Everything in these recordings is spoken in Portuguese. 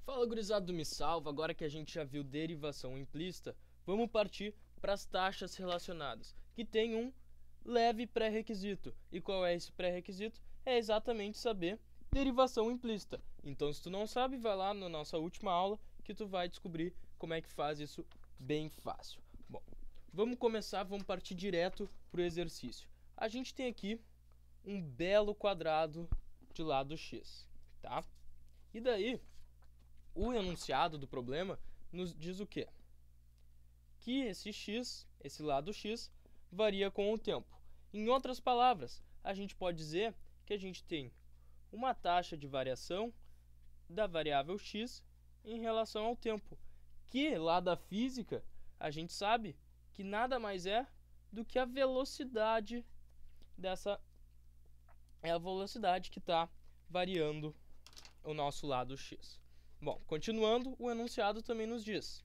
Fala, gurizada do Me Salva. Agora que a gente já viu derivação implícita, vamos partir para as taxas relacionadas, que tem um leve pré-requisito. E qual é esse pré-requisito? É exatamente saber derivação implícita. Então, se tu não sabe, vai lá na nossa última aula que tu vai descobrir como é que faz isso bem fácil. Bom, vamos começar, vamos partir direto para o exercício. A gente tem aqui um belo quadrado de lado x, tá? E daí, o enunciado do problema nos diz o quê? Que esse x, esse lado x, varia com o tempo. Em outras palavras, a gente pode dizer que a gente tem uma taxa de variação da variável x em relação ao tempo, que lá da física a gente sabe que nada mais é do que a velocidade dessa, é a velocidade que está variando o nosso lado x. Bom, continuando, o enunciado também nos diz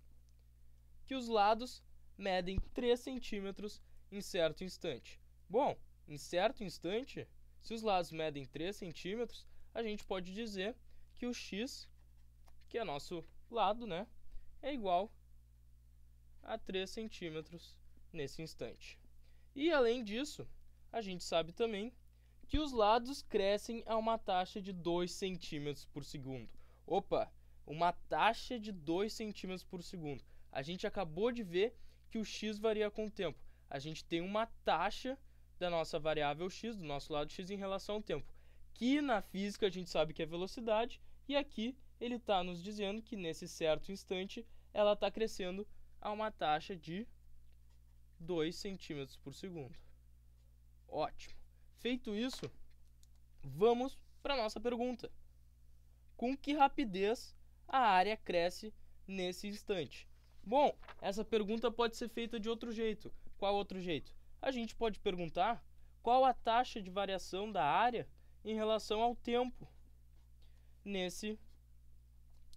que os lados medem 3 centímetros em certo instante. Bom, em certo instante, se os lados medem 3 centímetros, a gente pode dizer que o x, que é nosso lado, né, é igual a 3 centímetros nesse instante. E além disso, a gente sabe também que os lados crescem a uma taxa de 2 centímetros por segundo. Opa, uma taxa de 2 centímetros por segundo. A gente acabou de ver que o x varia com o tempo. A gente tem uma taxa da nossa variável x, do nosso lado x, em relação ao tempo, que na física a gente sabe que é velocidade, e aqui ele está nos dizendo que nesse certo instante ela está crescendo a uma taxa de 2 centímetros por segundo. Ótimo. Feito isso, vamos para a nossa pergunta. Com que rapidez a área cresce nesse instante? Bom, essa pergunta pode ser feita de outro jeito. Qual outro jeito? A gente pode perguntar qual a taxa de variação da área em relação ao tempo nesse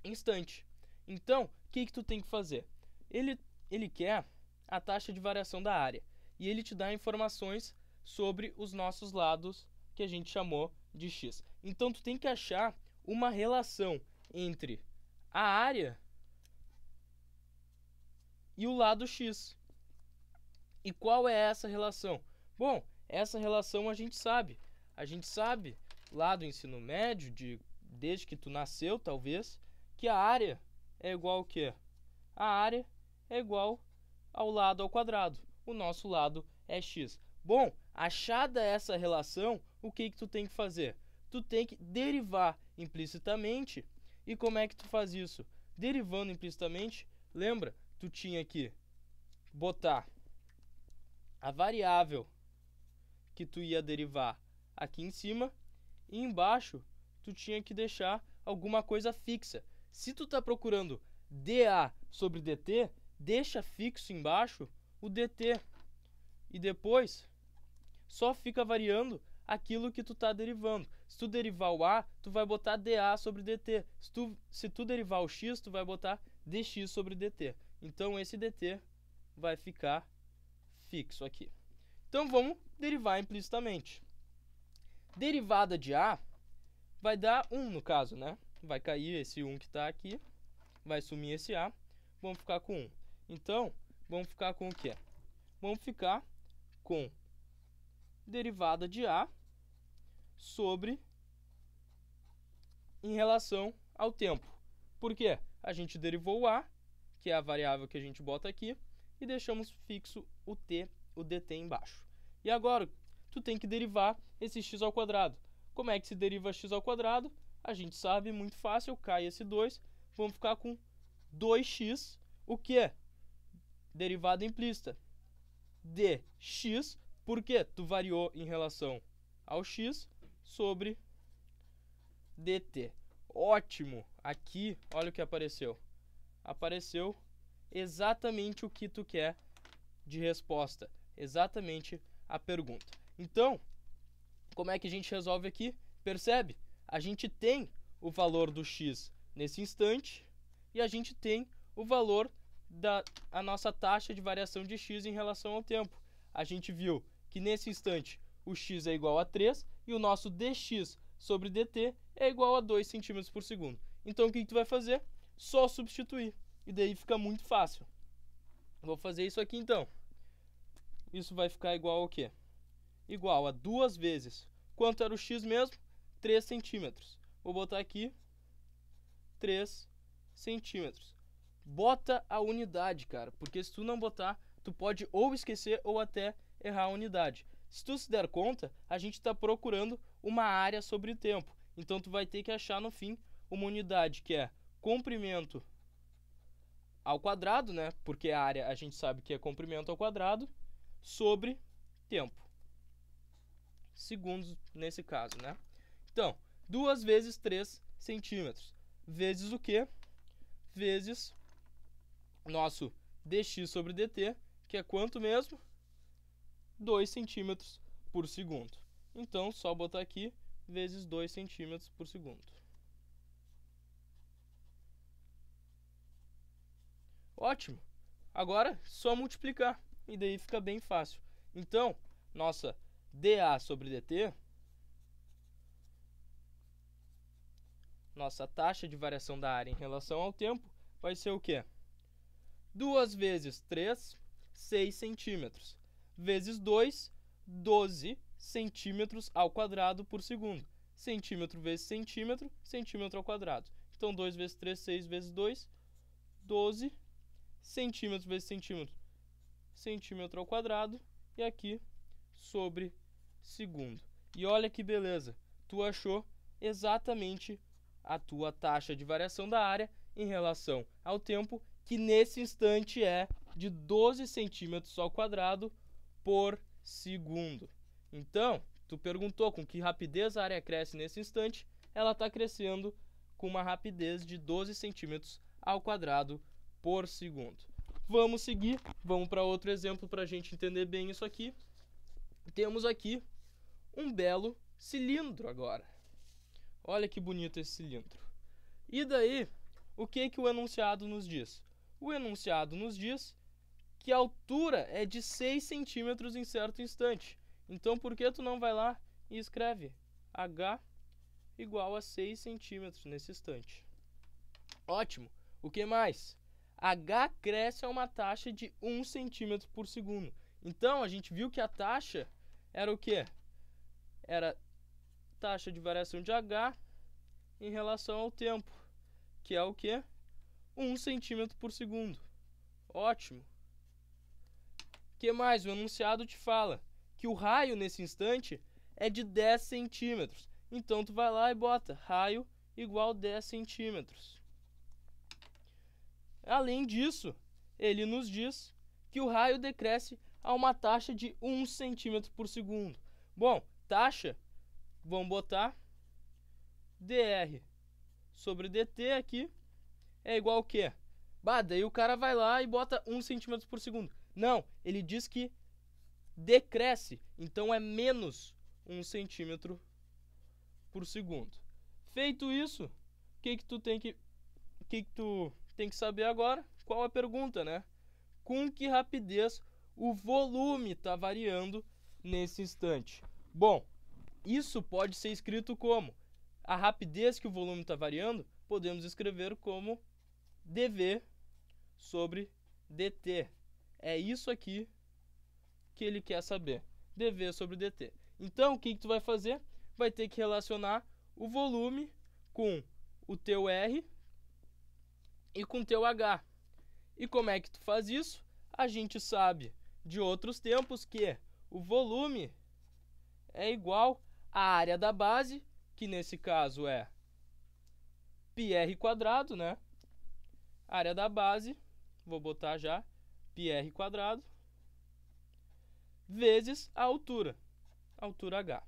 instante. Então, o que tu tem que fazer? Ele quer a taxa de variação da área e ele te dá informações sobre os nossos lados que a gente chamou de x. Então, tu tem que achar uma relação entre a área e o lado x. E qual é essa relação? Bom, essa relação a gente sabe. A gente sabe lá do ensino médio, desde que tu nasceu, talvez, que a área é igual ao quê? A área é igual ao lado ao quadrado. O nosso lado é x. Bom, achada essa relação, o que tu tem que fazer? Tu tem que derivar implicitamente. E como é que tu faz isso? Derivando implicitamente, lembra? Tu tinha que botar a variável que tu ia derivar aqui em cima e embaixo tu tinha que deixar alguma coisa fixa. Se tu está procurando dA sobre dt, deixa fixo embaixo o dt e depois só fica variando aquilo que tu está derivando. Se tu derivar o a, tu vai botar dA sobre dt. Se tu derivar o x, tu vai botar dx sobre dt. Então, esse dt vai ficar fixo aqui. Então, vamos derivar implicitamente. Derivada de a vai dar 1 no caso, né? Vai cair esse 1 que está aqui, vai sumir esse a, vamos ficar com 1. Então, vamos ficar com o quê? Vamos ficar com derivada de a sobre em relação ao tempo. Por quê? A gente derivou o a, que é a variável que a gente bota aqui, e deixamos fixo o t, o dt embaixo. E agora, tu tem que derivar esse x ao quadrado. Como é que se deriva x ao quadrado? A gente sabe, muito fácil, cai esse 2, vamos ficar com 2x, o que? Derivada implícita. Dx, porque tu variou em relação ao x sobre dt. Ótimo! Aqui, olha o que apareceu. Apareceu exatamente o que tu quer de resposta. Exatamente a pergunta. Então, como é que a gente resolve aqui? Percebe? A gente tem o valor do x nesse instante e a gente tem o valor da nossa taxa de variação de x em relação ao tempo. A gente viu que nesse instante o x é igual a 3 e o nosso dx sobre dt é igual a 2 centímetros por segundo. Então, o que tu vai fazer? só substituir. E daí fica muito fácil. Vou fazer isso aqui então. Isso vai ficar igual ao quê? Igual a 2 vezes. Quanto era o x mesmo? 3 centímetros. Vou botar aqui 3 centímetros. Bota a unidade, cara. Porque se tu não botar, tu pode ou esquecer ou até errar a unidade. Se tu se der conta, a gente está procurando uma área sobre tempo. Então tu vai ter que achar no fim uma unidade que é comprimento ao quadrado, né? Porque a área a gente sabe que é comprimento ao quadrado sobre tempo. Segundos nesse caso, né? Então, 2 vezes 3 centímetros. Vezes o quê? Vezes nosso dx sobre dt, que é quanto mesmo? 2 centímetros por segundo. Então, só botar aqui, vezes 2 centímetros por segundo. Ótimo! Agora, só multiplicar. E daí fica bem fácil. Então, nossa dA sobre dt, nossa taxa de variação da área em relação ao tempo, vai ser o quê? 2 vezes 3, 6 centímetros. Vezes 2, 12 centímetros ao quadrado por segundo. Centímetro vezes centímetro, centímetro ao quadrado. Então, 2 vezes 3, 6 vezes 2, 12 centímetros vezes centímetro, centímetro ao quadrado. E aqui, sobre segundo. E olha que beleza, tu achou exatamente a tua taxa de variação da área em relação ao tempo, que nesse instante é de 12 centímetros ao quadrado por segundo. Então, tu perguntou com que rapidez a área cresce nesse instante, ela está crescendo com uma rapidez de 12 centímetros ao quadrado por segundo. Vamos seguir, vamos para outro exemplo para a gente entender bem isso aqui. Temos aqui um belo cilindro agora. Olha que bonito esse cilindro. E daí, o que o enunciado nos diz? O enunciado nos diz que a altura é de 6 centímetros em certo instante. Então, por que tu não vai lá e escreve h igual a 6 centímetros nesse instante? Ótimo! O que mais? H cresce a uma taxa de 1 centímetro por segundo. Então, a gente viu que a taxa era o quê? Era taxa de variação de H em relação ao tempo, que é o quê? 1 centímetro por segundo. Ótimo! O que mais? O enunciado te fala que o raio nesse instante é de 10 centímetros. Então, tu vai lá e bota raio igual 10 centímetros. Além disso, ele nos diz que o raio decresce a uma taxa de 1 centímetro por segundo. Bom, taxa, vamos botar dr sobre dt aqui é igual ao quê? Bah, daí o cara vai lá e bota 1 centímetro por segundo. Não, ele diz que decresce, então é menos 1 centímetro por segundo. Feito isso, o que tu tem que saber agora? Qual a pergunta, né? Com que rapidez o volume está variando nesse instante? Bom, isso pode ser escrito como a rapidez que o volume está variando, podemos escrever como dv sobre dt. É isso aqui que ele quer saber, dv sobre dt. Então, o que tu vai fazer? Vai ter que relacionar o volume com o teu R e com o teu H. E como é que tu faz isso? A gente sabe de outros tempos que o volume é igual à área da base, que nesse caso é πr², né? Área da base, vou botar já, πr², vezes a altura H.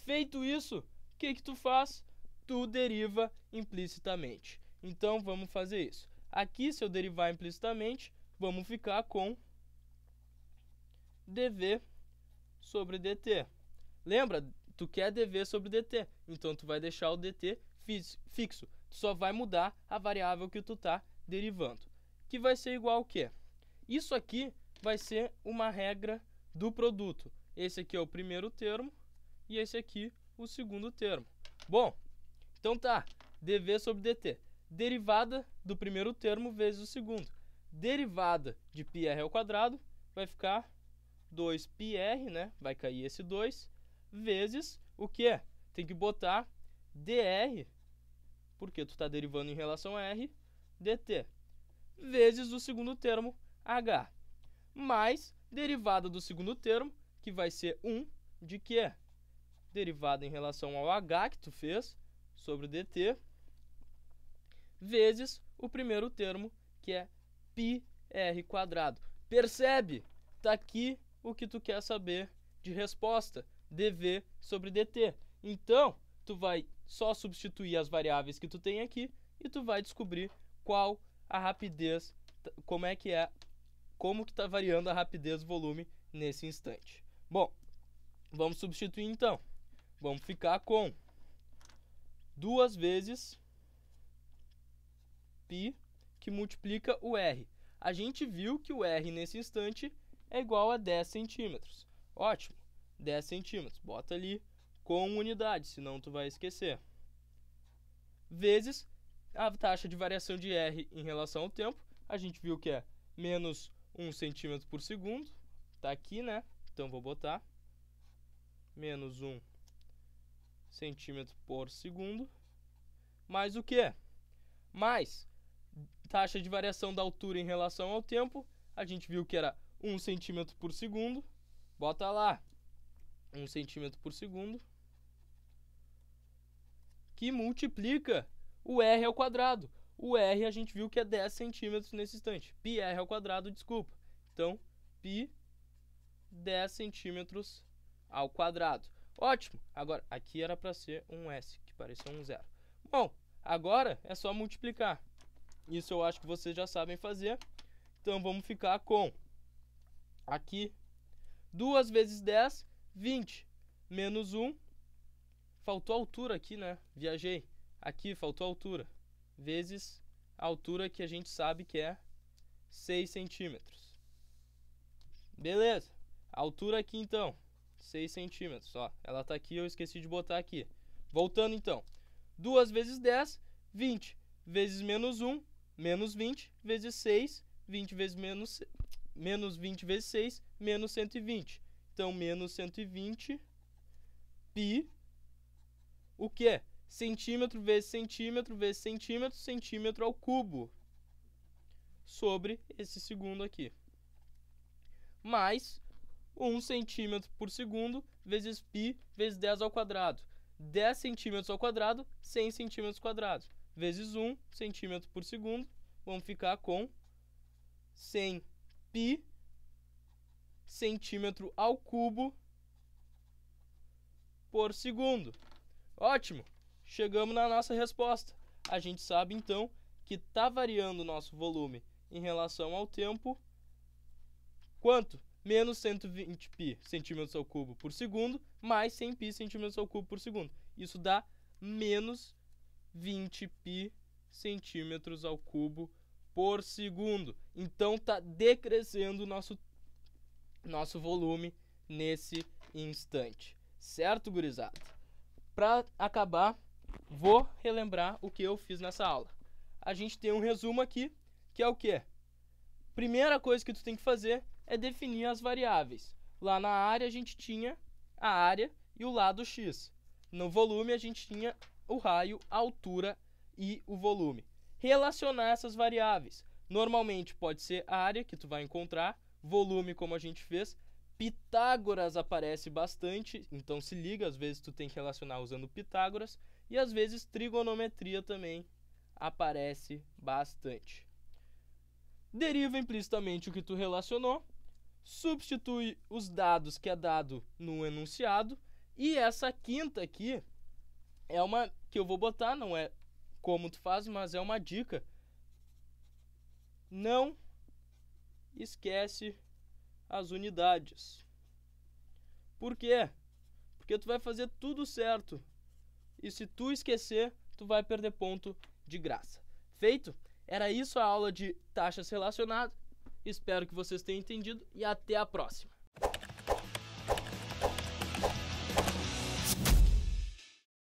Feito isso, o que tu faz? Tu deriva implicitamente. Então, vamos fazer isso. Aqui, se eu derivar implicitamente, vamos ficar com dv sobre dt. Lembra? Tu quer dv sobre dt, então tu vai deixar o dt fixo. Tu só vai mudar a variável que tu tá derivando, que vai ser igual ao quê? Isso aqui vai ser uma regra do produto. Esse aqui é o primeiro termo e esse aqui o segundo termo. Bom, então tá, dv sobre dt. derivada do primeiro termo vezes o segundo. Derivada de πr ao quadrado vai ficar 2πr, né? Vai cair esse 2, vezes o quê? Tem que botar dr, porque tu está derivando em relação a r, dt, vezes o segundo termo, h, mais derivada do segundo termo, que vai ser 1 de quê? Derivada em relação ao h que tu fez, sobre o dt, vezes o primeiro termo, que é πr². Percebe? Tá aqui o que tu quer saber de resposta, dv sobre dt. Então, tu vai só substituir as variáveis que tu tem aqui e tu vai descobrir qual a rapidez, como que tá variando a rapidez volume nesse instante. Bom, vamos substituir então. Vamos ficar com 2 vezes π, que multiplica o r. A gente viu que o r nesse instante é igual a 10 centímetros. Ótimo, 10 centímetros. Bota ali com unidade, senão tu vai esquecer. Vezes a taxa de variação de r em relação ao tempo. A gente viu que é menos 1 centímetro por segundo. Tá aqui, né? Então vou botar menos 1 centímetro por segundo. Mais o quê? Mais taxa de variação da altura em relação ao tempo. A gente viu que era 1 centímetro por segundo. Bota lá 1 centímetro por segundo, que multiplica o r ao quadrado. O r a gente viu que é 10 centímetros nesse instante. πr ao quadrado, desculpa. Então, π 10 centímetros ao quadrado. Ótimo! Agora, aqui era para ser um s, que parecia um zero. Bom, agora é só multiplicar. Isso eu acho que vocês já sabem fazer. Então, vamos ficar com aqui 2 vezes 10, 20. Menos 1. Faltou altura aqui, né? Viajei. Aqui faltou altura. Vezes a altura que a gente sabe que é 6 centímetros. Beleza. A altura aqui, então. 6 centímetros. Ó, ela tá aqui, eu esqueci de botar aqui. Voltando, então. 2 vezes 10, 20. Vezes menos 1, menos 20. Vezes 6, 20 vezes menos 20 vezes 6, menos 120. Então, menos 120 π, o que? Centímetro vezes centímetro vezes centímetro, centímetro ao cubo, sobre esse segundo aqui. Mais 1 centímetro por segundo vezes π vezes 10 ao quadrado. 10 centímetros ao quadrado, 100 centímetros quadrados. Vezes 1 centímetro por segundo, vamos ficar com 100 π centímetro ao cubo por segundo. Ótimo! Chegamos na nossa resposta. A gente sabe, então, que está variando o nosso volume em relação ao tempo. Quanto? Menos 120 π centímetros ao cubo por segundo, mais 100 π centímetros ao cubo por segundo. Isso dá menos 20 π centímetros ao cubo por segundo. Então, está decrescendo o nosso volume nesse instante. Certo, gurizada? Para acabar, vou relembrar o que eu fiz nessa aula. A gente tem um resumo aqui, que é o quê? Primeira coisa que tu tem que fazer é definir as variáveis. Lá na área a gente tinha a área e o lado x. No volume a gente tinha o raio, a altura e o volume. Relacionar essas variáveis. Normalmente pode ser a área que tu vai encontrar, volume como a gente fez. Pitágoras aparece bastante, então se liga, às vezes tu tem que relacionar usando Pitágoras, e às vezes trigonometria também aparece bastante. Deriva implicitamente o que tu relacionou, substitui os dados que é dado no enunciado, e essa quinta aqui é uma que eu vou botar, não é como tu faz, mas é uma dica. Não esquece as unidades. Por quê? Porque tu vai fazer tudo certo. E se tu esquecer, tu vai perder ponto de graça. Feito? Era isso a aula de taxas relacionadas. Espero que vocês tenham entendido e até a próxima.